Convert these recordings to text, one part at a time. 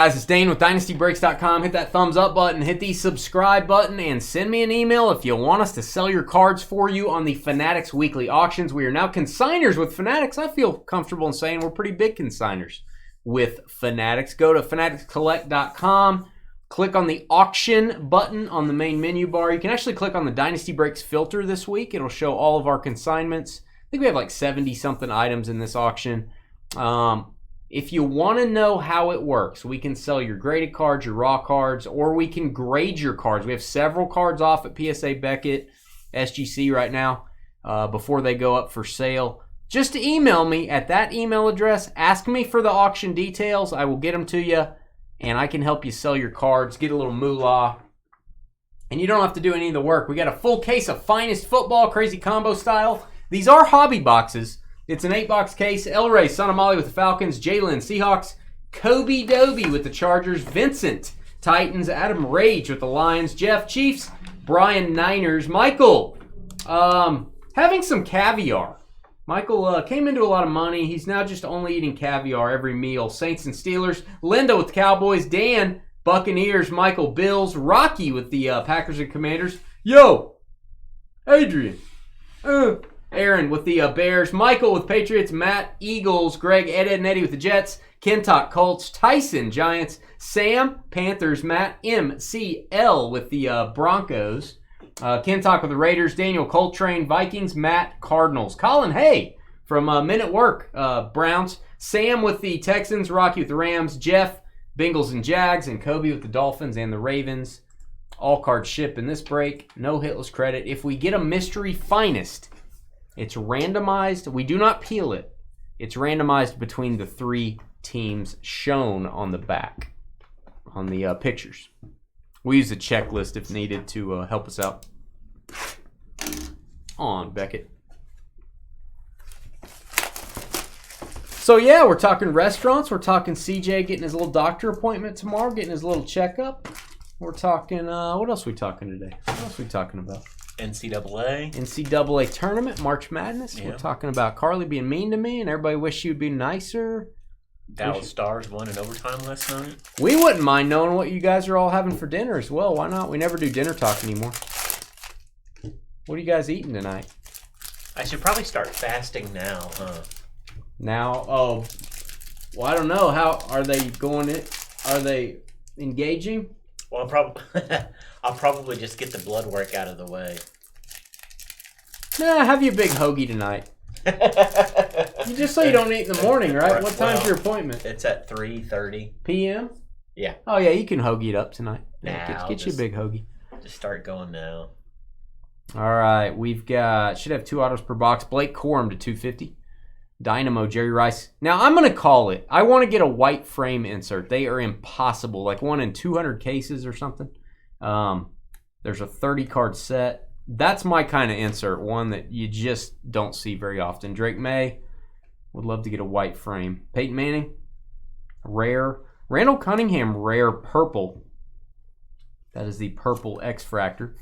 Guys, it's Dane with DynastyBreaks.com. Hit that thumbs up button, hit the subscribe button, and send me an email if you want us to sell your cards for you on the Fanatics Weekly Auctions. We are now consigners with Fanatics. I feel comfortable in saying we're pretty big consigners with Fanatics. Go to FanaticsCollect.com. Click on the auction button on the main menu bar. You can actually click on the Dynasty Breaks filter this week. It'll show all of our consignments. I think we have like 70-something items in this auction. If you want to know how it works, we can sell your graded cards, your raw cards, or we can grade your cards. We have several cards off at PSA Beckett, SGC right now, before they go up for sale. Just email me at that email address. Ask me for the auction details. I will get them to you, and I can help you sell your cards, get a little moolah. And you don't have to do any of the work. We got a full case of Finest Football, crazy combo style. These are hobby boxes. It's an 8-box case. El Rey, Son of Molly with the Falcons. Jalen, Seahawks. Kobe Doby with the Chargers. Vincent, Titans. Adam Rage with the Lions. Jeff, Chiefs. Brian, Niners. Michael, having some caviar. Michael came into a lot of money. He's now just only eating caviar every meal. Saints and Steelers. Linda with the Cowboys. Dan, Buccaneers. Michael, Bills. Rocky with the Packers and Commanders. Yo, Adrian. Aaron with the Bears. Michael with Patriots. Matt, Eagles. Greg, Ed and Eddie with the Jets. Kentuck, Colts. Tyson, Giants. Sam, Panthers. Matt, MCL with the Broncos. Kentuck with the Raiders. Daniel, Coltrane. Vikings. Matt, Cardinals. Colin Hay from Men at Work. Browns. Sam with the Texans. Rocky with the Rams. Jeff, Bengals and Jags. And Kobe with the Dolphins and the Ravens. All cards ship in this break. No hitless credit. If we get a mystery Finest, it's randomized. We do not peel it. It's randomized between the 3 teams shown on the back, on the pictures. We use a checklist if needed to help us out. On, Beckett. So yeah, we're talking restaurants. We're talking CJ getting his little doctor appointment tomorrow, getting his little checkup. We're talking, what else are we talking today? What else are we talking about? NCAA tournament, March Madness. Yeah. We're talking about Carly being mean to me and everybody wish she would be nicer. Dallas Stars won in overtime last night. We wouldn't mind knowing what you guys are all having for dinner as well. Why not? We never do dinner talk anymore. What are you guys eating tonight? I should probably start fasting now, huh? Now? Oh, well, I don't know. How are they going? Are they engaging? Well, I'll probably just get the blood work out of the way. Nah, have you a big hoagie tonight. Just so you don't eat in the morning, right? What time's your appointment? It's at 3:30 p.m. Yeah. Oh yeah, you can hoagie it up tonight. Yeah, get you a big hoagie. Just start going now. All right, we've got should have 2 autos per box. Blake Corum to 250. Dynamo, Jerry Rice. Now, I'm going to call it. I want to get a white frame insert. They are impossible. Like one in 200 cases or something. There's a 30-card set. That's my kind of insert. One that you just don't see very often. Drake May. Would love to get a white frame. Peyton Manning. Rare. Randall Cunningham, rare purple. That is the purple X-Fractor.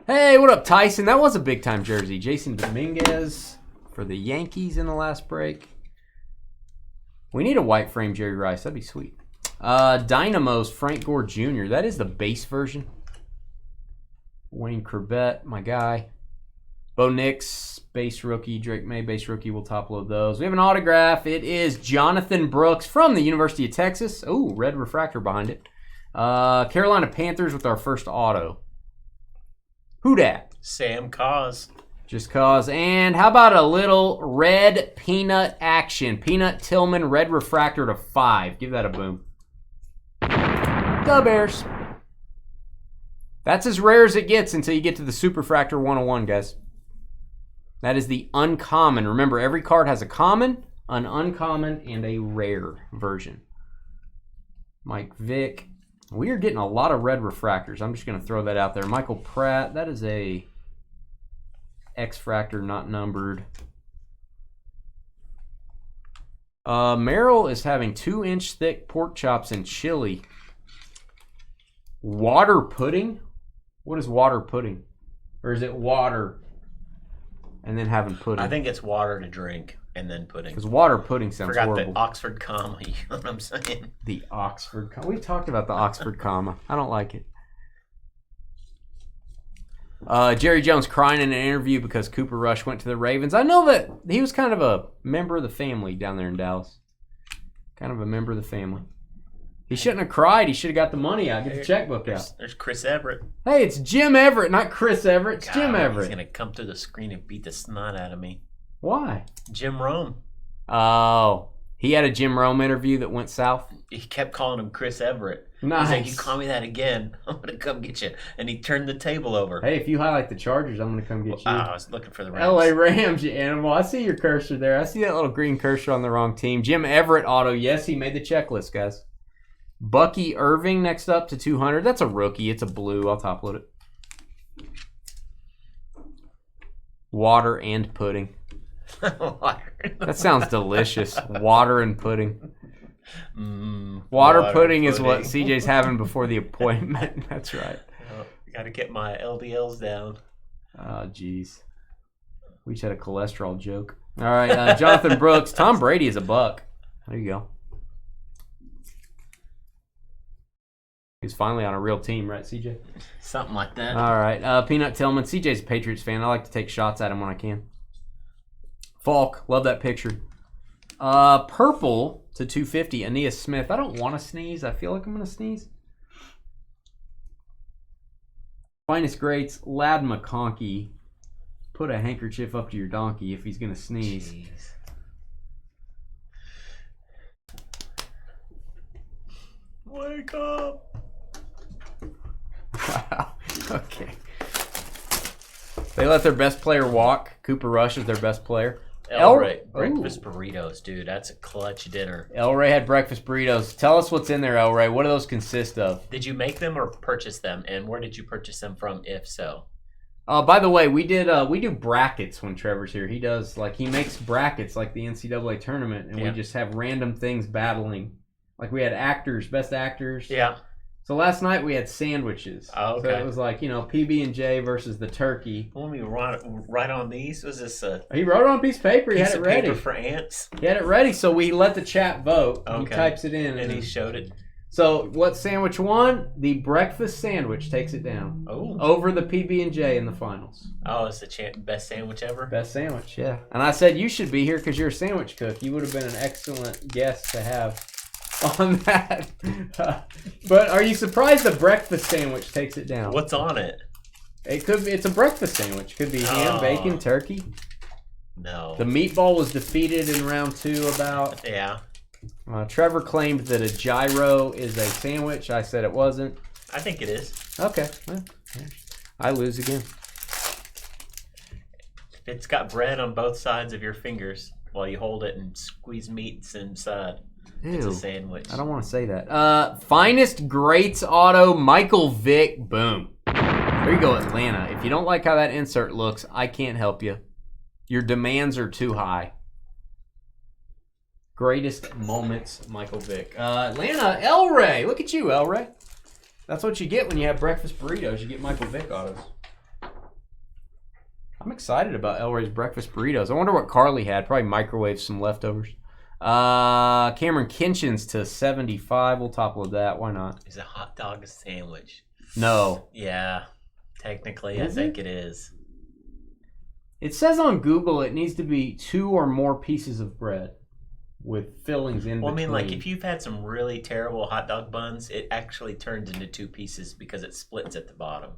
Hey, what up, Tyson? That was a big-time jersey. Jason Dominguez for the Yankees in the last break. We need a white frame Jerry Rice. That'd be sweet. Dynamo's Frank Gore Jr. That is the base version. Wayne Corbett, my guy. Bo Nix, base rookie. Drake May, base rookie. We'll top load those. We have an autograph. It is Jonathan Brooks from the University of Texas. Oh, red refractor behind it. Carolina Panthers with our first auto. Who dat? Sam Cause. Just cause. And how about a little red peanut action? Peanut Tillman, red refractor to 5. Give that a boom. The Bears. That's as rare as it gets until you get to the Superfractor 101, guys. That is the uncommon. Remember, every card has a common, an uncommon, and a rare version. Mike Vick. We are getting a lot of red refractors. I'm just going to throw that out there. Michael Pratt. That is a X-Fractor, not numbered. Merrill is having 2-inch thick pork chops and chili. Water pudding? What is water pudding? Or is it water and then having pudding? I think it's water to drink and then pudding. Because water pudding sounds Forgot horrible. the Oxford comma. You know what I'm saying? The Oxford comma. We've talked about the Oxford comma. I don't like it. Jerry Jones crying in an interview because Cooper Rush went to the Ravens. I know that he was kind of a member of the family down there in Dallas. Kind of a member of the family. He shouldn't have cried. He should have got the money out. Get the checkbook out. There's Chris Everett. Hey, it's Jim Everett, not Chris Everett. It's God, Jim Everett. He's going to come through the screen and beat the snot out of me. Why? Jim Rome. Oh, he had a Jim Rome interview that went south. He kept calling him Chris Everett. Nice. He's like, you call me that again, I'm going to come get you. And he turned the table over. Hey, if you highlight the Chargers, I'm going to come get you. I was looking for the Rams. LA Rams, you animal. I see your cursor there. I see that little green cursor on the wrong team. Jim Everett auto. Yes, he made the checklist, guys. Bucky Irving next up to 200. That's a rookie. It's a blue. I'll top load it. Water and pudding. Water. That sounds delicious. Water and pudding. Water pudding is what CJ's having before the appointment. That's right. Got to get my LDLs down. Oh, jeez. We just had a cholesterol joke. All right, Jonathan Brooks. Tom Brady is a buck. There you go. He's finally on a real team, right, CJ? Something like that. All right. Peanut Tillman. CJ's a Patriots fan. I like to take shots at him when I can. Falk. Love that picture. Purple to 250. Aeneas Smith. I don't want to sneeze. I feel like I'm going to sneeze. Finest Greats. Lad McConkey. Put a handkerchief up to your donkey if he's going to sneeze. Jeez. Wake up. Wow. Okay. They let their best player walk. Cooper Rush is their best player. Elray. Breakfast burritos, dude. That's a clutch dinner. Elray had breakfast burritos. Tell us what's in there, Elray. What do those consist of? Did you make them or purchase them? And where did you purchase them from, if so? By the way, we do brackets when Trevor's here. He does, he makes brackets like the NCAA tournament, and we just have random things battling. Like we had actors, best actors. Yeah. So last night we had sandwiches. Oh, okay. So it was PB&J versus the turkey. Let me write on these. Was this a He wrote it on a piece of paper. He piece had it of ready. paper for ants? He had it ready, so we let the chat vote. Okay. He types it in. And he showed it. So what sandwich won? The breakfast sandwich takes it down. Oh. Over the PB&J in the finals. Oh, it's the best sandwich ever? Best sandwich, yeah. And I said you should be here because you're a sandwich cook. You would have been an excellent guest to have on that. But are you surprised the breakfast sandwich takes it down? What's on it? It's a breakfast sandwich. Could be ham, bacon, turkey. No. The meatball was defeated in round 2 about. Yeah. Trevor claimed that a gyro is a sandwich. I said it wasn't. I think it is. Okay. Well, I lose again. It's got bread on both sides of your fingers while you hold it and squeeze meats inside. Ew. It's a sandwich. I don't want to say that. Finest Greats Auto, Michael Vick. Boom. There you go, Atlanta. If you don't like how that insert looks, I can't help you. Your demands are too high. Greatest moments, Michael Vick. Atlanta, Elray. Look at you, Elray. That's what you get when you have breakfast burritos. You get Michael Vick autos. I'm excited about Elray's breakfast burritos. I wonder what Carly had. Probably microwave some leftovers. Cameron Kinchins to 75. We'll top load that. Why not? Is a hot dog a sandwich? No. Yeah. Technically, Is I think it is. It says on Google it needs to be 2 or more pieces of bread with fillings in Well, I between. mean, if you've had some really terrible hot dog buns, it actually turns into 2 pieces because it splits at the bottom.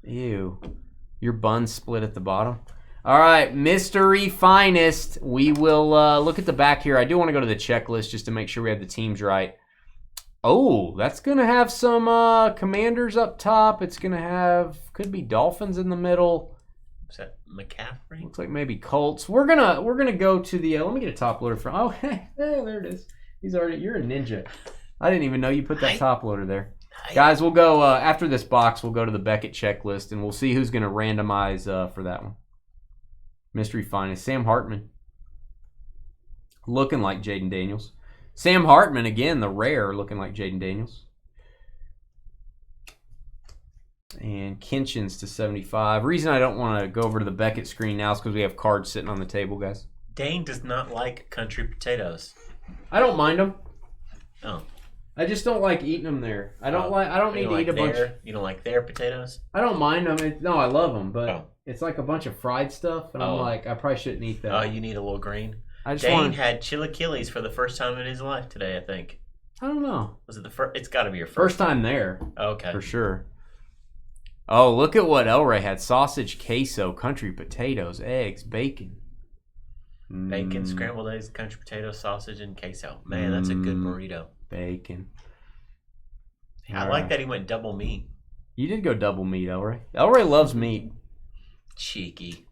Ew. Your bun's split at the bottom. All right, Mystery Finest. We will look at the back here. I do want to go to the checklist just to make sure we have the teams right. Oh, that's going to have some Commanders up top. It's going to have, could be Dolphins in the middle. Is that McCaffrey? Looks like maybe Colts. We're gonna go to the. Let me get a top loader from. Oh, hey, there it is. You're a ninja. I didn't even know you put that top loader there. Guys, we'll go after this box. We'll go to the Beckett checklist and we'll see who's gonna randomize for that one. Mystery Finest. Sam Hartman. Looking like Jaden Daniels. Sam Hartman again, the rare, looking like Jaden Daniels. And Kinchins to 75. Reason I don't want to go over to the Beckett screen now is because we have cards sitting on the table, guys. Dane does not like country potatoes. I don't mind them. Oh. I just don't like eating them there. I don't need to eat a bunch. You don't like their potatoes? I don't mind them. No, I love them, but it's like a bunch of fried stuff, and I'm like, I probably shouldn't eat that. Oh, you need a little green. Dane had chilaquiles for the first time in his life today, I think. I don't know. Was it the first? It's got to be your first time there. Okay, for sure. Oh, look at what El Rey had: sausage, queso, country potatoes, eggs, bacon. Bacon, scrambled eggs, country potato, sausage, and queso. Man, that's a good burrito. Bacon. I like that he went double meat. You did go double meat, El Rey. El Rey loves meat. Cheeky.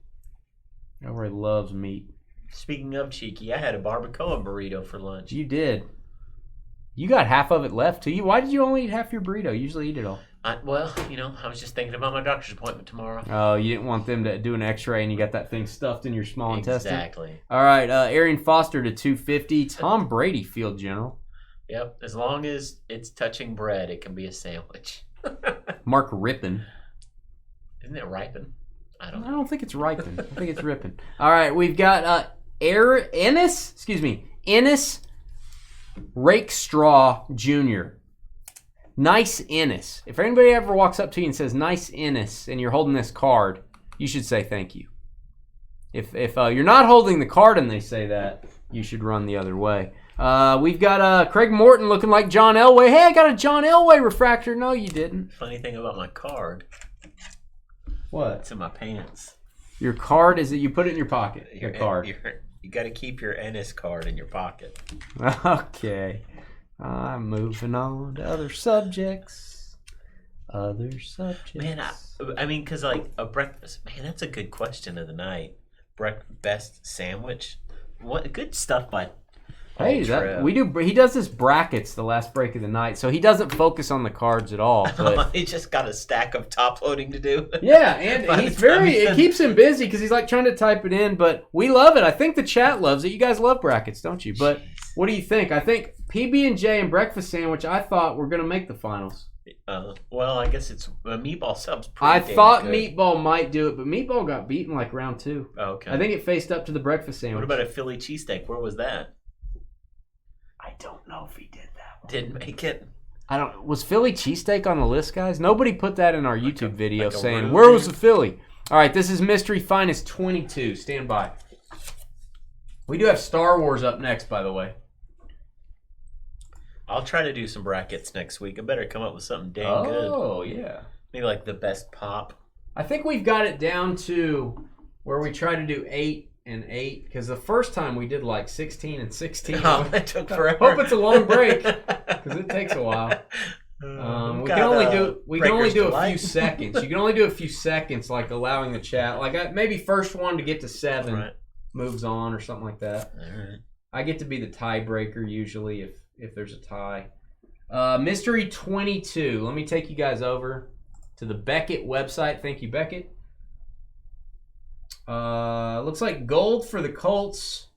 El Rey loves meat. Speaking of cheeky, I had a barbacoa burrito for lunch. You did. You got half of it left too. Why did you only eat half your burrito? You usually eat it all. I was just thinking about my doctor's appointment tomorrow. Oh, you didn't want them to do an x-ray and you got that thing stuffed in your small intestine? Exactly. All right, Arian Foster to 250. Tom Brady, field general. Yep, as long as it's touching bread, it can be a sandwich. Mark Rippin. Isn't it Ripon? I don't know. I don't think it's Ripon. I think it's Rippin. All right, we've got Ennis Rakestraw Jr. Nice Ennis. If anybody ever walks up to you and says nice Ennis and you're holding this card, you should say thank you. If you're not holding the card and they say that, you should run the other way. We've got Craig Morton looking like John Elway. Hey, I got a John Elway refractor. No, you didn't. Funny thing about my card. What? It's in my pants. Your card is that you put it in your pocket. Your card. You got to keep your Ennis card in your pocket. Okay. I'm moving on to other subjects. Man, I mean, because like a breakfast, man, that's a good question of the night. Best sandwich. What good stuff by. Hey, we do. He does this brackets the last break of the night, so he doesn't focus on the cards at all. But he just got a stack of top loading to do. Yeah, and it keeps him busy because he's like trying to type it in. But we love it. I think the chat loves it. You guys love brackets, don't you? But what do you think? I think PB&J and breakfast sandwich. I thought were going to make the finals. Well, I guess it's meatball subs. I thought good. Meatball might do it, but Meatball got beaten like round 2. Oh, okay. I think it faced up to the breakfast sandwich. What about a Philly cheesesteak? Where was that? I don't know if he did that one. Didn't make it. Was Philly cheesesteak on the list, guys? Nobody put that in our YouTube video saying, where was the Philly? All right, this is Mystery Finest 22. Stand by. We do have Star Wars up next, by the way. I'll try to do some brackets next week. I better come up with something dang good. Oh, yeah. Maybe like the best pop. I think we've got it down to where we try to do 8 and 8, because the first time we did like 16 and 16. Oh, that took forever. Hope it's a long break, because it takes a while. We can only do a few seconds. You can only do a few seconds, like allowing the chat. Like maybe first one to get to 7 moves on or something like that. All right. I get to be the tiebreaker usually if there's a tie. Mystery 22. Let me take you guys over to the Beckett website. Thank you, Beckett. Looks like gold for the Colts,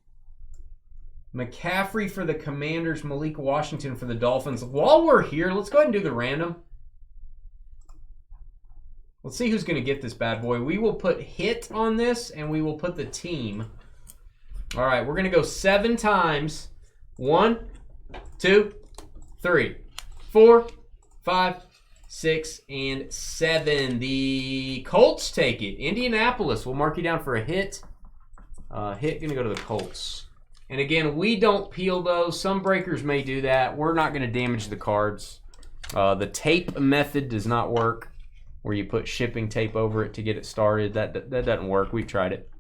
McCaffrey for the Commanders, Malik Washington for the Dolphins. While we're here, let's go ahead and do the random. Let's see who's going to get this bad boy. We will put hit on this, and we will put the team. All right, we're going to go 7 times. 1, 2, 3, 4, 5, 6, and 7. The Colts take it. Indianapolis will mark you down for a hit. Hit going to go to the Colts. And again, we don't peel those. Some breakers may do that. We're not going to damage the cards. The tape method does not work, where you put shipping tape over it to get it started. That doesn't work. We've tried it.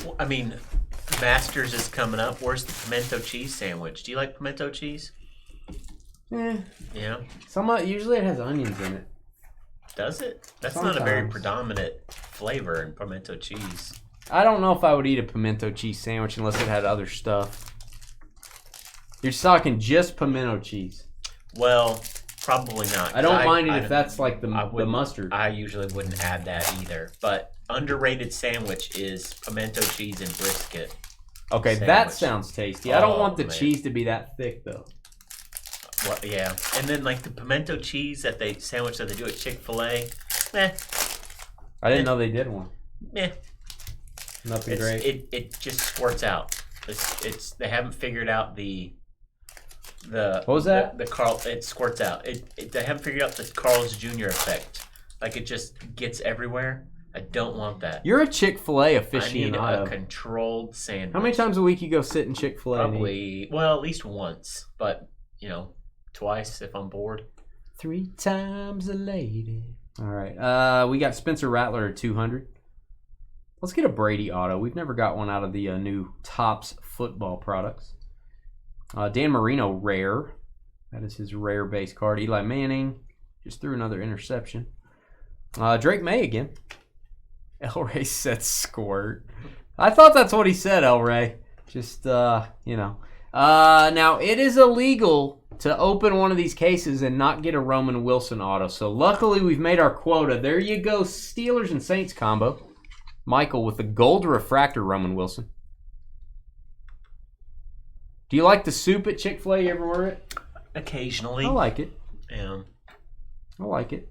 Well, I mean, Masters is coming up. Where's the pimento cheese sandwich? Do you like pimento cheese? Yeah. Usually it has onions in it. Does it? That's not a very predominant flavor in pimento cheese. I don't know if I would eat a pimento cheese sandwich unless it had other stuff. You're talking just pimento cheese. Well, probably not. I don't mind it if that's like the mustard. I usually wouldn't add that either. But underrated sandwich is pimento cheese and brisket. Okay, that sounds tasty. I don't want the cheese to be that thick though. Well, yeah, and then like the pimento cheese sandwich that they do at Chick-fil-A. I didn't know they did one. Nothing great. It just squirts out. They haven't figured out the what was that? The Carl. It squirts out. They haven't figured out the Carl's Jr. effect. Like it just gets everywhere. I don't want that. You're a Chick-fil-A aficionado. I need a controlled sandwich. How many times a week you go sit in Chick-fil-A? Probably, well, at least once. But, twice if I'm bored. 3 times a lady. All right. We got Spencer Rattler at 200. Let's get a Brady auto. We've never got one out of the new Topps football products. Dan Marino, rare. That is his rare base card. Eli Manning just threw another interception. Drake May again. El Ray said squirt. I thought that's what he said, El Ray. Just, Now, it is illegal to open one of these cases and not get a Roman Wilson auto. So, luckily, we've made our quota. There you go, Steelers and Saints combo. Michael with the gold refractor Roman Wilson. Do you like the soup at Chick-fil-A? You ever order it? Occasionally. I like it. Yeah. I like it.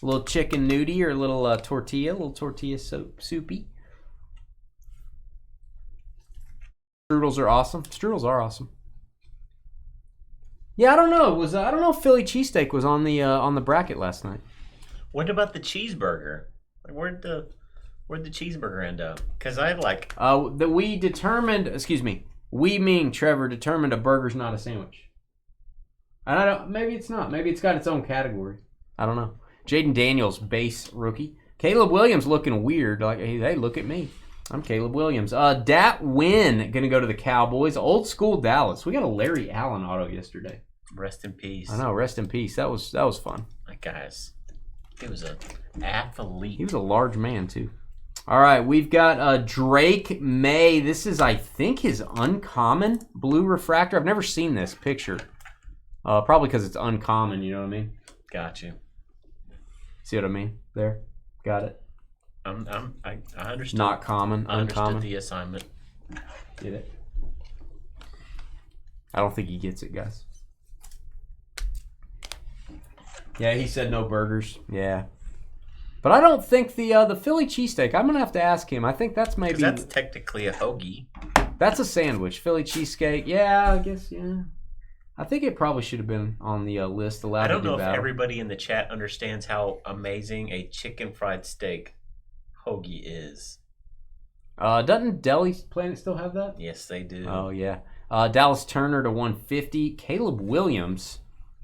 A little chicken nudie or a little tortilla soupy. Strudels are awesome. Yeah, I don't know. I don't know if Philly cheesesteak was on the bracket last night. What about the cheeseburger? Like, where'd the cheeseburger end up? Because I like. We meaning Trevor determined a burger's not a sandwich. And I don't. Maybe it's not. Maybe it's got its own category. I don't know. Jaden Daniels, base rookie. Caleb Williams looking weird. Like, hey, look at me. I'm Caleb Williams. Dat Win going to go to the Cowboys. Old school Dallas. We got a Larry Allen auto yesterday. Rest in peace. I know. Rest in peace. That was fun. That guy's. He was an athlete. He was a large man too. All right, we've got Drake May. This is, I think, his uncommon blue refractor. I've never seen this picture. Probably because it's uncommon. You know what I mean? Got you. See what I mean? There, got it. I understood. Not common. I uncommon. understood the assignment. Get it? I don't think he gets it, guys. Yeah, he said no burgers. Yeah, but I don't think the Philly cheesesteak. I'm gonna have to ask him. I think that's maybe. That's technically a hoagie. That's a sandwich. Philly cheesesteak. Yeah, I guess. Yeah. I think it probably should have been on the list. Allowed. I don't to do know if battle. everybody in the chat understands how amazing a chicken fried steak hoagie is. Doesn't Deli Planet still have that? Yes, they do. Oh yeah. Dallas Turner to 150. Caleb Williams.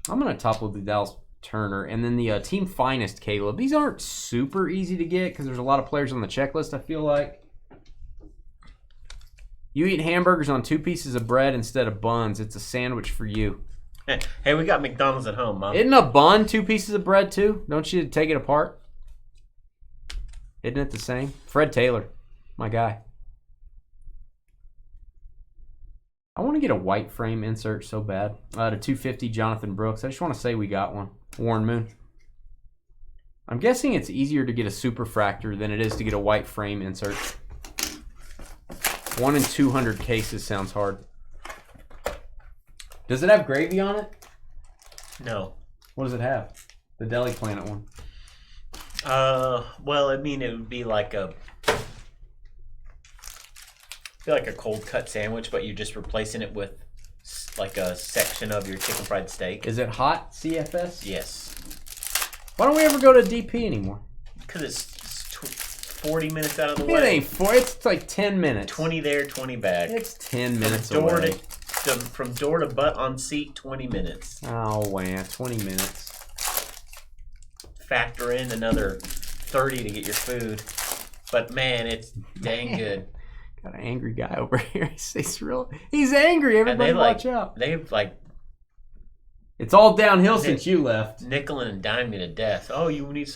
I'm gonna top with the Dallas Turner, and then the Team Finest Caleb. These aren't super easy to get because there's a lot of players on the checklist, I feel like. You eat hamburgers on 2 pieces of bread instead of buns. It's a sandwich for you. Hey, we got McDonald's at home, Mom. Isn't a bun 2 pieces of bread too? Don't you take it apart? Isn't it the same? Fred Taylor, my guy. I want to get a white frame insert so bad. To 250 Jonathan Brooks. I just want to say we got one. Warren Moon. I'm guessing it's easier to get a superfractor than it is to get a white frame insert. 1 in 200 cases sounds hard. Does it have gravy on it? No. What does it have? The Deli Planet one. Well, I mean, it would be like a cold cut sandwich, but you're just replacing it with like a section of your chicken fried steak. Is it hot CFS? Yes. Why don't we ever go to DP anymore? Because it's 40 minutes out of the way. It ain't 4. It's like 10 minutes. 20 there, 20 back. It's 10 minutes away. away. From door to butt on seat, 20 minutes. Oh, wow. 20 minutes. Factor in another 30 to get your food. But, man, it's dang good. Got an angry guy over here. He's angry. Everybody watch out. They've it's all downhill since you left. Nickel and dime me to death. Oh, you need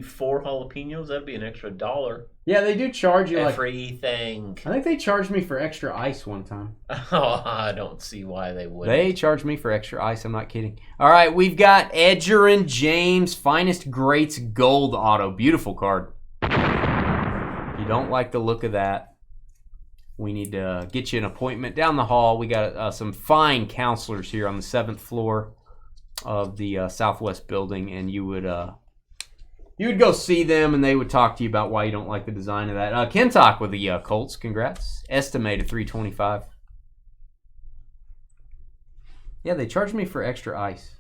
4 jalapenos? That'd be an extra $1. Yeah, they do charge you everything. I think they charged me for extra ice one time. Oh, I don't see why they wouldn't. They charged me for extra ice. I'm not kidding. All right, we've got Edgerrin James, Finest Greats Gold Auto. Beautiful card. If you don't like the look of that, we need to get you an appointment down the hall. We got some fine counselors here on the 7th floor of the Southwest building, and you would You would go see them, and they would talk to you about why you don't like the design of that. Ken Talk with the Colts. Congrats. Estimated $325. Yeah, they charged me for extra ice.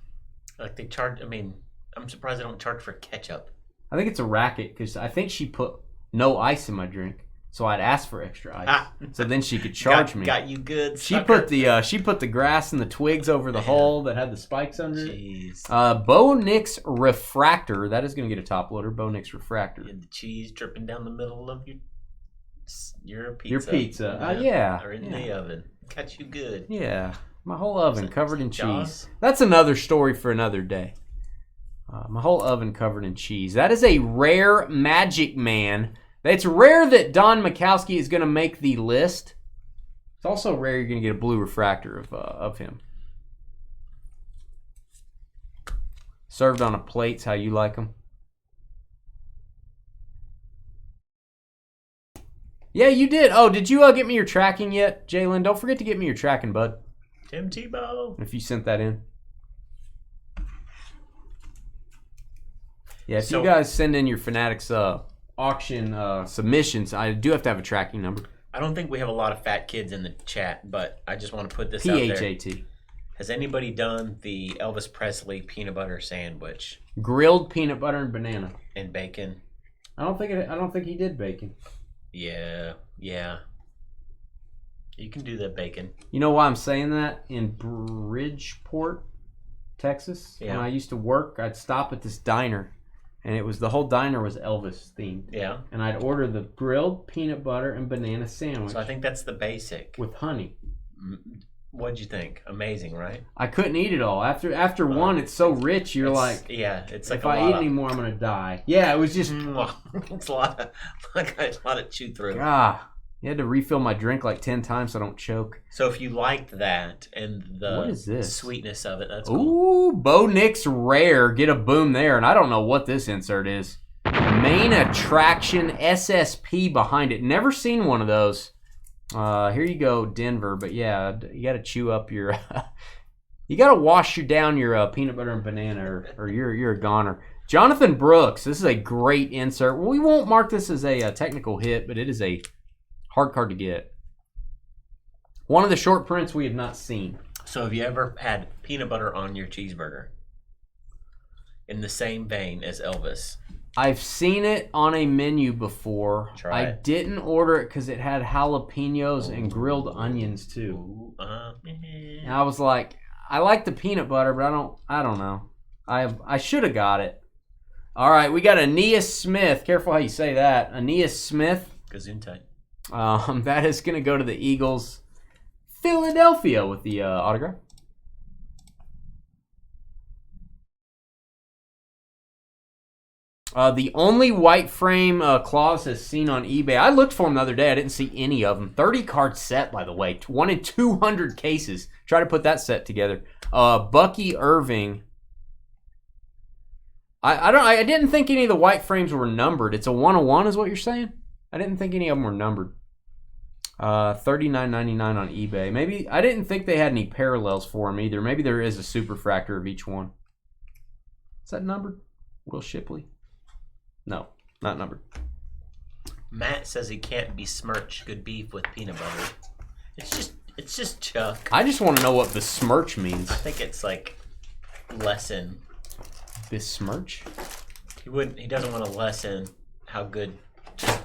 Like they charge. I mean, I'm surprised they don't charge for ketchup. I think it's a racket because I think she put no ice in my drink, so I'd ask for extra ice. So then she could charge me. Got you good. She put the grass and the twigs over the hole that had the spikes under it. Bo Nix refractor. That is going to get a top loader. Bo Nix refractor. You had the cheese dripping down the middle of your pizza. Your pizza. Yeah. Or in the oven. Got you good. Yeah. My whole oven covered in cheese. That's another story for another day. My whole oven covered in cheese. That is a rare Magic Man. It's rare that Don Mikowski is going to make the list. It's also rare you're going to get a blue refractor of him. Served on a plate's how you like them. Yeah, you did. Oh, did you get me your tracking yet, Jalen? Don't forget to get me your tracking, bud. Tim Tebow. If you sent that in. Yeah, if you guys send in your Fanatics auction submissions, I do have to have a tracking number. I don't think we have a lot of fat kids in the chat, but I just want to put this out there. PHAT. Has anybody done the Elvis Presley peanut butter sandwich? Grilled peanut butter and banana. And bacon? I don't think he did bacon. Yeah. You can do that bacon. You know why I'm saying that? In Bridgeport, Texas, when I used to work, I'd stop at this diner, and the whole diner was Elvis themed. Yeah. And I'd order the grilled peanut butter and banana sandwich. So I think that's the basic. With honey. What'd you think? Amazing, right? I couldn't eat it all. After one, it's so rich, it's like if I eat anymore, I'm gonna die. Yeah, it was just it's a lot of chew through. You had to refill my drink like 10 times so I don't choke. So if you liked that and the what is this? Sweetness of it, that's cool. Ooh, Bo Nix rare. Get a boom there, and I don't know what this insert is. Main attraction SSP behind it. Never seen one of those. Here you go, Denver. But yeah, you got to chew up your. You got to wash down your peanut butter and banana, or you're a goner. Jonathan Brooks. This is a great insert. We won't mark this as a technical hit, but it is a hard card to get. One of the short prints we have not seen. So have you ever had peanut butter on your cheeseburger? In the same vein as Elvis. I've seen it on a menu before. Try it. I didn't order it because it had jalapenos and grilled onions too. And I was like, I like the peanut butter, but I don't know. I should have got it. All right, we got Aeneas Smith. Careful how you say that. Aeneas Smith. Gesundheit. That is going to go to the Eagles. Philadelphia with the autograph. The only white frame claws has seen on eBay. I looked for them the other day. I didn't see any of them. 30-card set, by the way. 1 in 200 cases. Try to put that set together. Bucky Irving. I didn't think any of the white frames were numbered. It's a 101 is what you're saying? I didn't think any of them were numbered. $39.99 on eBay. Maybe I didn't think they had any parallels for them either. Maybe there is a superfractor of each one. Is that numbered? Will Shipley? No, not numbered. Matt says he can't besmirch good beef with peanut butter. It's just Chuck. I just want to know what besmirch means. I think it's like lessen. Besmirch? He doesn't want to lessen how good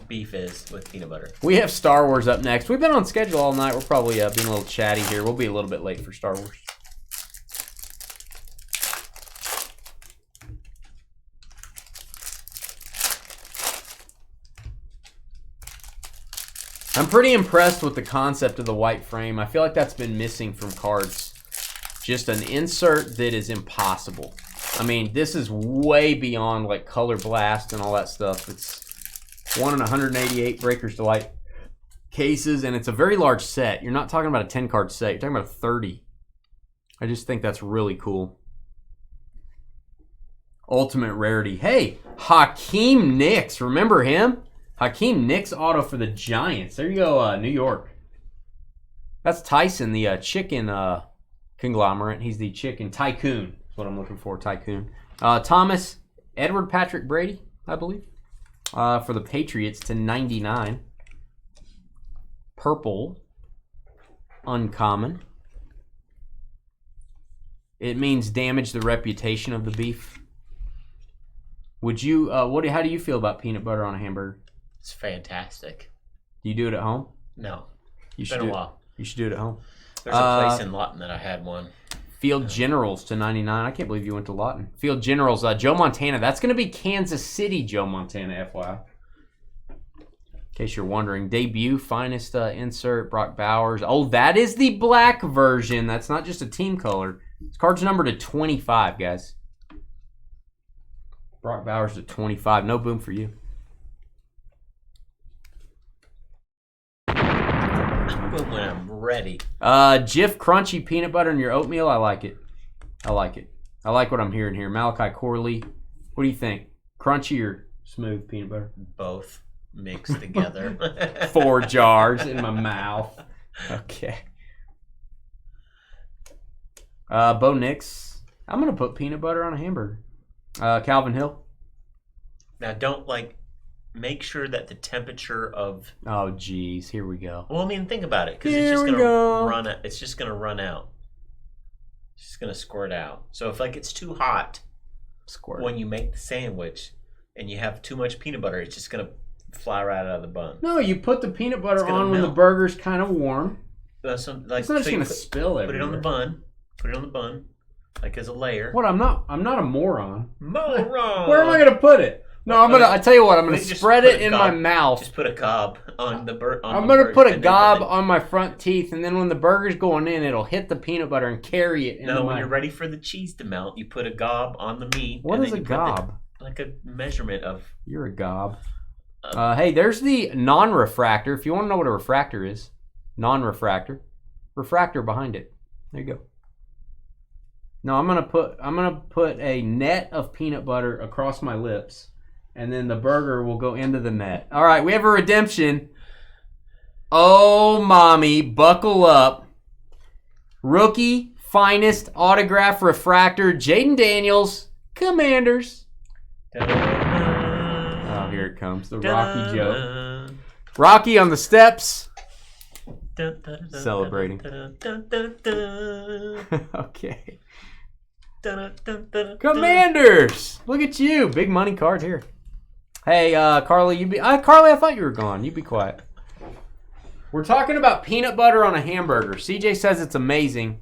beef is with peanut butter. We have Star Wars up next. We've been on schedule all night. We're probably being a little chatty here. We'll be a little bit late for Star Wars. I'm pretty impressed with the concept of the white frame. I feel like that's been missing from cards. Just an insert that is impossible. I mean, this is way beyond like Color Blast and all that stuff. It's 1 in 188 Breakers Delight cases, and it's a very large set. You're not talking about a 10-card set. You're talking about a 30. I just think that's really cool. Ultimate rarity. Hey, Hakeem Nicks. Remember him? Hakeem Nicks auto for the Giants. There you go, New York. That's Tyson, the chicken conglomerate. He's the chicken tycoon. That's what I'm looking for, tycoon. Thomas Edward Patrick Brady. I believe. For the Patriots to 99. Purple. Uncommon. It means damage the reputation of the beef. Would you, how do you feel about peanut butter on a hamburger? It's fantastic. Do you do it at home? No. You Been a while. You should do it at home. There's a place in Lawton that I had one. Field Generals to 99. I can't believe you went to Lawton. Field Generals, Joe Montana. That's going to be Kansas City, Joe Montana, FYI. In case you're wondering. Debut, finest insert, Brock Bowers. Oh, that is the black version. That's not just a team color. This card's numbered to 25, guys. Brock Bowers to 25. No boom for you. Boom when I'm ready. Jif Crunchy peanut butter in your oatmeal. I like it. I like it. I like what I'm hearing here. Malachi Corley. What do you think? Crunchy or smooth peanut butter? Both mixed together. 4 jars in my mouth. Okay. Bo Nix. I'm going to put peanut butter on a hamburger. Calvin Hill. Now, don't make sure that the temperature of. Oh, geez. Here we go. Well, I mean, think about it, because it's just going to run. It's just going to run out. It's just going to squirt out. So if it's too hot, when you make the sandwich and you have too much peanut butter, it's just going to fly right out of the bun. No, you put the peanut butter on when the burger's kind of warm. It's not just going to spill everywhere. Put it on the bun. Put it on the bun, as a layer. What? I'm not a moron. Moron. Where am I going to put it? No, I tell you what. I'm going to spread it in my mouth. Just put a gob on the burger. I'm going to put a gob on my front teeth, and then when the burger's going in, it'll hit the peanut butter and carry it. When you're ready for the cheese to melt, you put a gob on the meat. What is a gob? Like a measurement of. You're a gob. Hey, there's the non-refractor. If you want to know what a refractor is, non-refractor, refractor behind it. There you go. No, I'm gonna put a net of peanut butter across my lips, and then the burger will go into the net. All right, we have a redemption. Oh, mommy, buckle up. Rookie, finest, autograph, refractor, Jaden Daniels, Commanders. Oh, here it comes, the Rocky joke. Rocky on the steps. Celebrating. Okay. Commanders! Look at you. Big money card here. Hey, Carly, Carly, I thought you were gone. You be quiet. We're talking about peanut butter on a hamburger. CJ says it's amazing.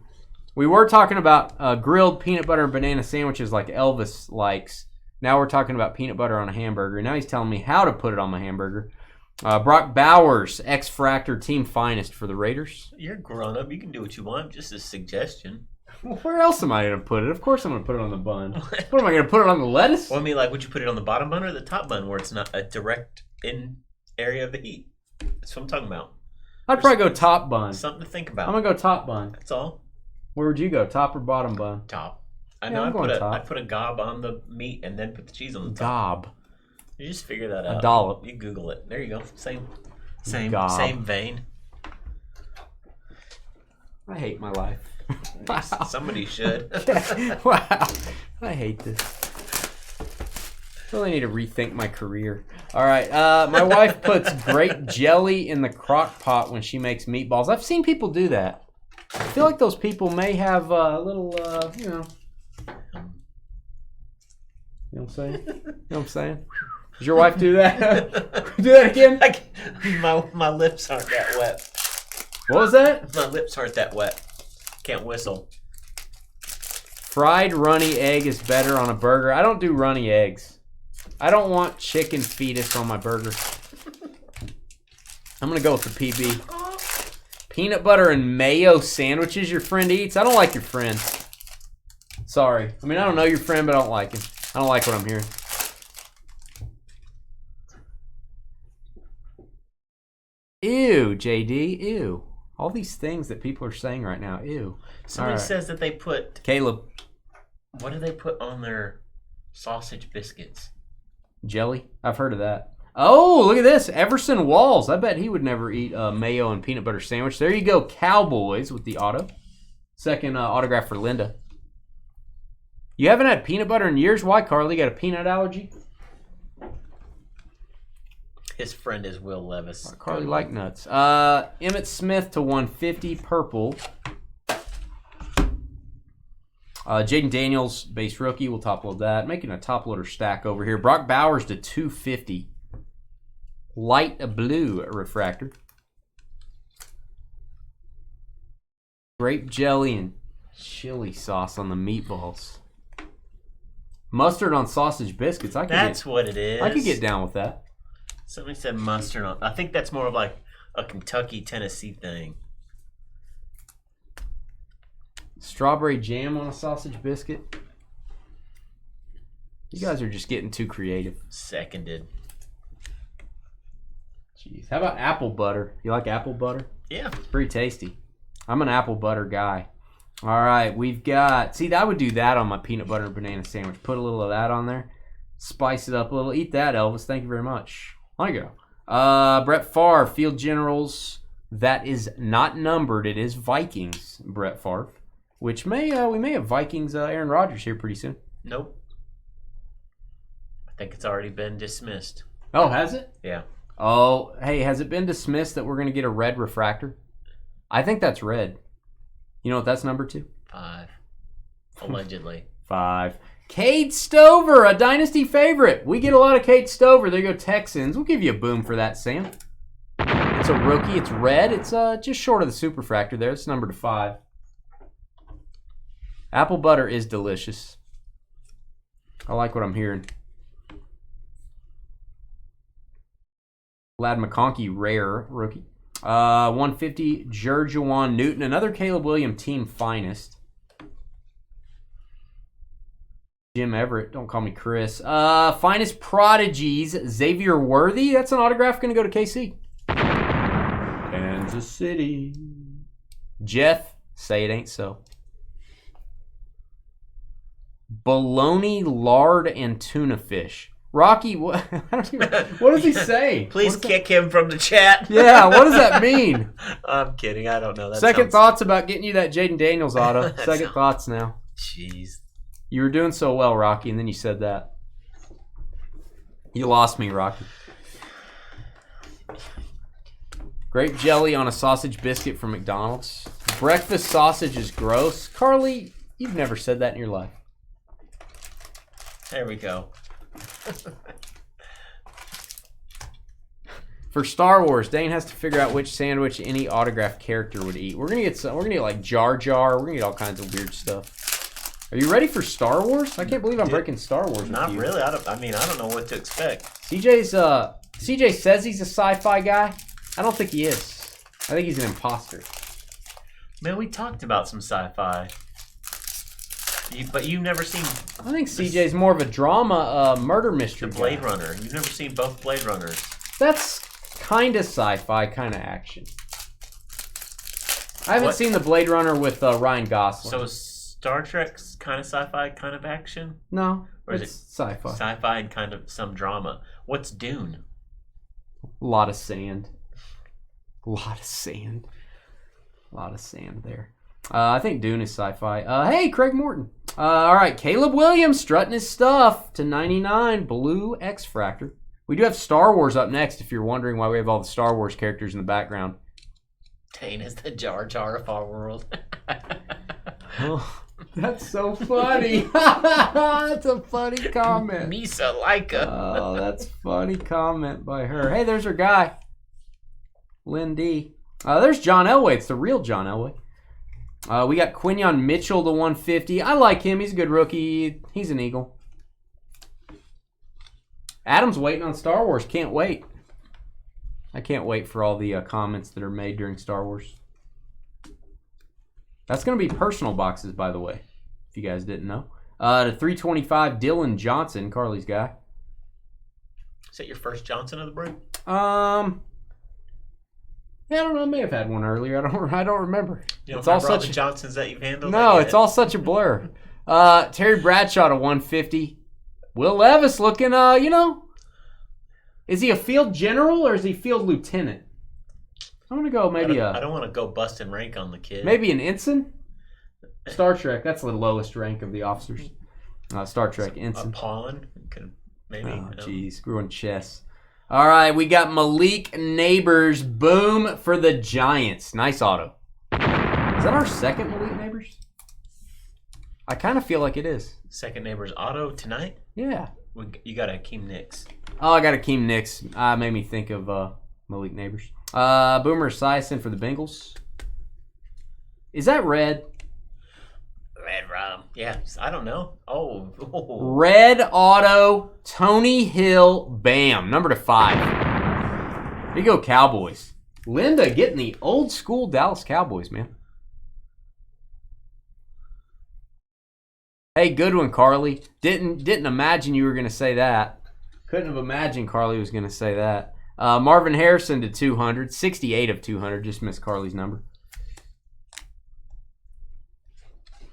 We were talking about grilled peanut butter and banana sandwiches like Elvis likes. Now we're talking about peanut butter on a hamburger. Now he's telling me how to put it on my hamburger. Brock Bowers, X-Fractor team finest for the Raiders. You're grown up. You can do what you want. Just a suggestion. Well, where else am I going to put it? Of course I'm going to put it on the bun. What am I going to put it on the lettuce? Well, I mean, would you put it on the bottom bun or the top bun where it's not a direct in area of the heat? That's what I'm talking about. I'd probably go top bun. Something to think about. I'm going to go top bun. That's all. Where would you go? Top or bottom bun? Top. I know I put a gob on the meat and then put the cheese on the top. Gob. You just figure that out. A dollop. You Google it. There you go. Same vein. I hate my life. Wow. Somebody should. Wow. I hate this. Really need to rethink my career. All right. My wife puts grape jelly in the crock pot when she makes meatballs. I've seen people do that. I feel like those people may have a little, You know what I'm saying? You know what I'm saying? Does your wife do that? Do that again? My lips aren't that wet. What was that? My lips aren't that wet. Can't whistle. Fried runny egg is better on a burger. I don't do runny eggs. I don't want chicken fetus on my burger. I'm going to go with the PB. Peanut butter and mayo sandwiches your friend eats? I don't like your friend. Sorry. I mean, I don't know your friend, but I don't like him. I don't like what I'm hearing. Ew, JD. Ew. All these things that people are saying right now. Ew. Somebody says that they put... Caleb. What do they put on their sausage biscuits? Jelly? I've heard of that. Oh, look at this. Everson Walls. I bet he would never eat a mayo and peanut butter sandwich. There you go, Cowboys with the auto. Second autograph for Linda. You haven't had peanut butter in years? Why, Carly? You got a peanut allergy? His friend is Will Levis. Carly like nuts. Emmett Smith to 150 purple. Jaden Daniels, base rookie. We'll top load that. Making a top loader stack over here. Brock Bowers to 250. Light blue refractor. Grape jelly and chili sauce on the meatballs. Mustard on sausage biscuits. That's what it is. I could get down with that. Somebody said mustard on. I think that's more of like a Kentucky, Tennessee thing. Strawberry jam on a sausage biscuit. You guys are just getting too creative. Seconded. Jeez. How about apple butter? You like apple butter? Yeah. It's pretty tasty. I'm an apple butter guy. All right, we've got... See, I would do that on my peanut butter and banana sandwich. Put a little of that on there. Spice it up a little. Eat that, Elvis. Thank you very much. There you go. Brett Favre, Field Generals. That is not numbered. It is Vikings, Brett Favre. Which we may have Vikings Aaron Rodgers here pretty soon. Nope. I think it's already been dismissed. Oh, has it? Yeah. Oh, hey, has it been dismissed that we're going to get a red refractor? I think that's red. You know what that's number 2? 5. Allegedly. 5. Cade Stover, a Dynasty favorite. We get a lot of Cade Stover. There you go, Texans. We'll give you a boom for that, Sam. It's a rookie. It's red. It's just short of the superfractor there. It's numbered to 5. Apple butter is delicious. I like what I'm hearing. Lad McConkey, rare rookie. 150, Jerjuan Newton, another Caleb Williams team finest. Jim Everett, don't call me Chris. Finest prodigies, Xavier Worthy. That's an autograph going to go to KC. Kansas City. Jeff, say it ain't so. Bologna, lard, and tuna fish. Rocky, what does he say? Please kick him from the chat. Yeah, what does that mean? I'm kidding. I don't know. That Second thoughts about getting you that Jaden Daniels auto. Second thoughts now. Jeez. You were doing so well, Rocky, and then you said that. You lost me, Rocky. Grape jelly on a sausage biscuit from McDonald's. Breakfast sausage is gross. Carly, you've never said that in your life. There we go. For Star Wars, Dane has to figure out which sandwich any autographed character would eat. We're gonna get like Jar Jar. We're gonna get all kinds of weird stuff. Are you ready for Star Wars? I can't believe I'm breaking Star Wars. Not with you. really. I don't know what to expect. CJ says he's a sci-fi guy. I don't think he is. I think he's an imposter. Man, we talked about some sci-fi. But you've never seen... I think CJ's more of a drama, murder mystery The Blade guy. Runner. You've never seen both Blade Runners. That's kind of sci-fi, kind of action. I haven't seen the Blade Runner with Ryan Gosling. So Star Trek's kind of sci-fi, kind of action? No, or is it's it sci-fi. Sci-fi and kind of some drama. What's Dune? A lot of sand. A lot of sand. A lot of sand there. I think Dune is sci-fi. Hey, Craig Morton. All right, Caleb Williams strutting his stuff to 99, blue X-Fractor. We do have Star Wars up next if you're wondering why we have all the Star Wars characters in the background. Dane is the Jar Jar of our world. Oh, that's so funny. That's a funny comment. Misa Laika. Oh, that's funny comment by her. Hey, there's her guy. Lynn D. There's John Elway. It's the real John Elway. We got Quinyon Mitchell to 150. I like him. He's a good rookie. He's an Eagle. Adam's waiting on Star Wars. Can't wait. I can't wait for all the comments that are made during Star Wars. That's going to be personal boxes, by the way, if you guys didn't know. To 325, Dylan Johnson, Carly's guy. Is that your first Johnson of the break? Yeah, I don't know. I may have had one earlier. I don't remember. You don't remember all the Johnsons that you've handled? No, it's all such a blur. Terry Bradshaw to 150. Will Levis looking, is he a field general or is he field lieutenant? I'm going to go maybe I don't want to go busting rank on the kid. Maybe an ensign? Star Trek, that's the lowest rank of the officers. Star Trek, ensign. A pawn? Maybe. Oh, jeez. We're on chess. All right, we got Malik Neighbors. Boom for the Giants. Nice auto. Is that our second Malik Neighbors? I kind of feel like it is. Second Neighbors auto tonight? Yeah. You got Akeem Nicks. Oh, I got Akeem Nicks. Made me think of Malik Neighbors. Boomer Esiason for the Bengals. Is that red? Red Rum. Yeah, I don't know. Oh. Red auto, Tony Hill, bam. Number to 5. There you go, Cowboys. Linda getting the old school Dallas Cowboys, man. Hey, good one, Carly. Didn't imagine you were going to say that. Couldn't have imagined Carly was going to say that. Marvin Harrison to 200. 68 of 200. Just missed Carly's number.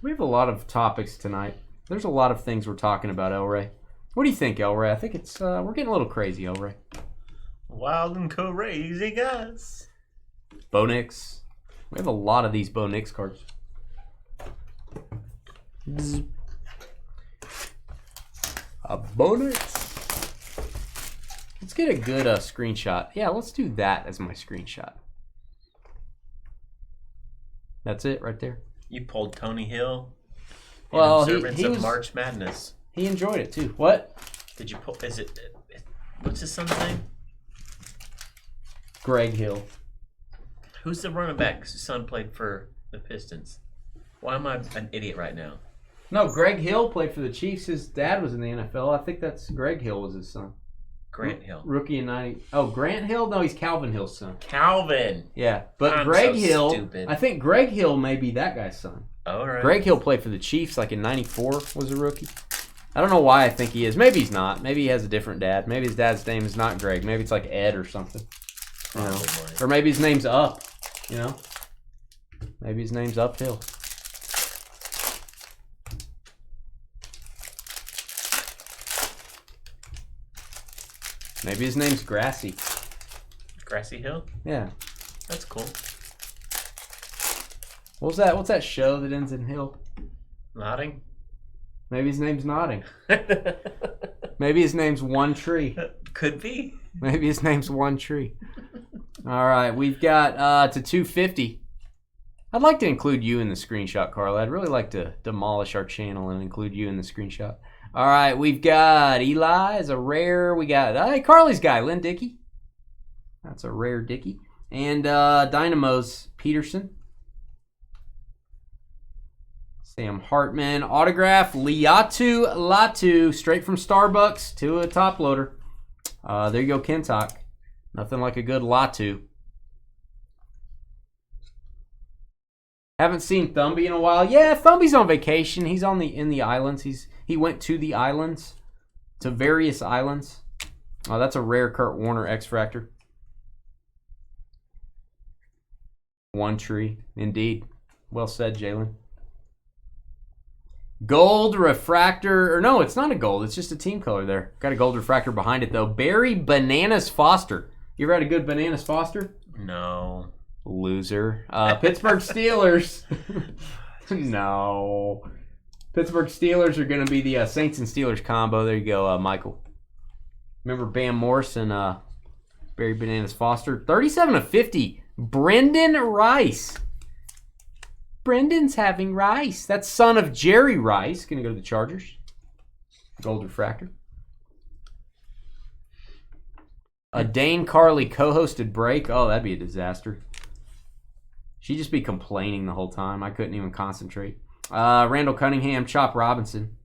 We have a lot of topics tonight. There's a lot of things we're talking about, El Ray. What do you think, El Ray? I think it's we're getting a little crazy, El Ray. Wild and crazy, guys. Bo Nix. We have a lot of these Bo Nix cards. Bzz. A Bo Nix. Let's get a good screenshot. Yeah, let's do that as my screenshot. That's it right there. You pulled Tony Hill in well, observance he of was, March Madness. He enjoyed it too. What? Did you pull? Is it? What's his son's name? Greg Hill. Who's the running back? His son played for the Pistons. Why am I an idiot right now? No, Greg Hill played for the Chiefs. His dad was in the NFL. I think that's Greg Hill was his son. Grant Hill. Rookie in 90. Oh, Grant Hill? No, he's Calvin Hill's son. Calvin. Yeah, but I'm Greg so Hill, stupid. I think Greg Hill may be that guy's son. All right. Greg Hill played for the Chiefs like in 94, was a rookie. I don't know why I think he is. Maybe he's not. Maybe he has a different dad. Maybe his dad's name is not Greg. Maybe it's like Ed or something. You know? Or maybe his name's Up, you know? Maybe his name's Uphill. Maybe his name's Grassy. Grassy Hill? Yeah. That's cool. What's that show that ends in Hill? Nodding? Maybe his name's Nodding. Maybe his name's One Tree. Could be. Maybe his name's One Tree. All right, we've got to 250. I'd like to include you in the screenshot, Carla. I'd really like to demolish our channel and include you in the screenshot. All right, we've got Eli as a rare. We got Carly's guy, Lynn Dickey. That's a rare Dickey. And Dynamo's Peterson. Sam Hartman. Autograph, Liatu Latu. Straight from Starbucks to a top loader. There you go, Kentuck. Nothing like a good Latu. Haven't seen Thumby in a while. Yeah, Thumby's on vacation. He's in the islands. He went to the islands, to various islands. Oh, that's a rare Kurt Warner X-Fractor. One Tree, indeed. Well said, Jalen. Gold refractor, or no, it's not a gold. It's just a team color there. Got a gold refractor behind it though. Barry Bananas Foster. You ever had a good Bananas Foster? No. Loser. Pittsburgh Steelers. No. Pittsburgh Steelers are going to be the Saints and Steelers combo. There you go, Michael. Remember Bam Morrison, Barry Bananas Foster. 37 of 50. Brendan Rice. Brendan's having rice. That's son of Jerry Rice. Going to go to the Chargers. Gold refractor. A Dane Carly co-hosted break. Oh, that'd be a disaster. She'd just be complaining the whole time. I couldn't even concentrate. Randall Cunningham, Chop Robinson.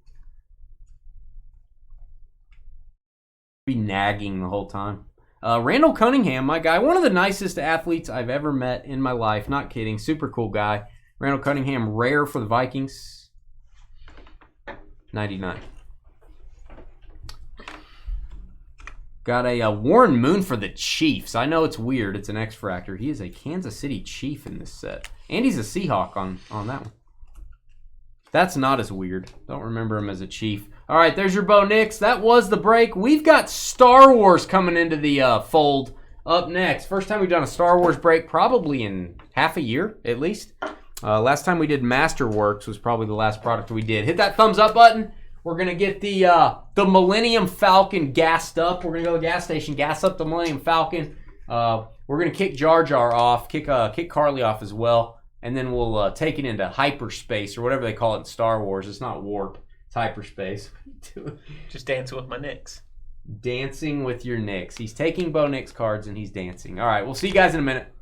Be nagging the whole time. Randall Cunningham, my guy. One of the nicest athletes I've ever met in my life. Not kidding. Super cool guy. Randall Cunningham, rare for the Vikings. 99. Got a Warren Moon for the Chiefs. I know it's weird. It's an X-Fractor. He is a Kansas City Chief in this set. And he's a Seahawk on that one. That's not as weird. Don't remember him as a Chief. All right, there's your Bo Nix. That was the break. We've got Star Wars coming into the fold up next. First time we've done a Star Wars break probably in half a year at least. Last time we did Masterworks was probably the last product we did. Hit that thumbs up button. We're gonna get the Millennium Falcon gassed up. We're gonna go to the gas station, gas up the Millennium Falcon. We're gonna kick Jar Jar off, kick Carly off as well, and then we'll take it into hyperspace or whatever they call it in Star Wars. It's not warp, it's hyperspace. Just dancing with my Knicks. Dancing with your Knicks. He's taking Bo Nix cards and he's dancing. All right, we'll see you guys in a minute.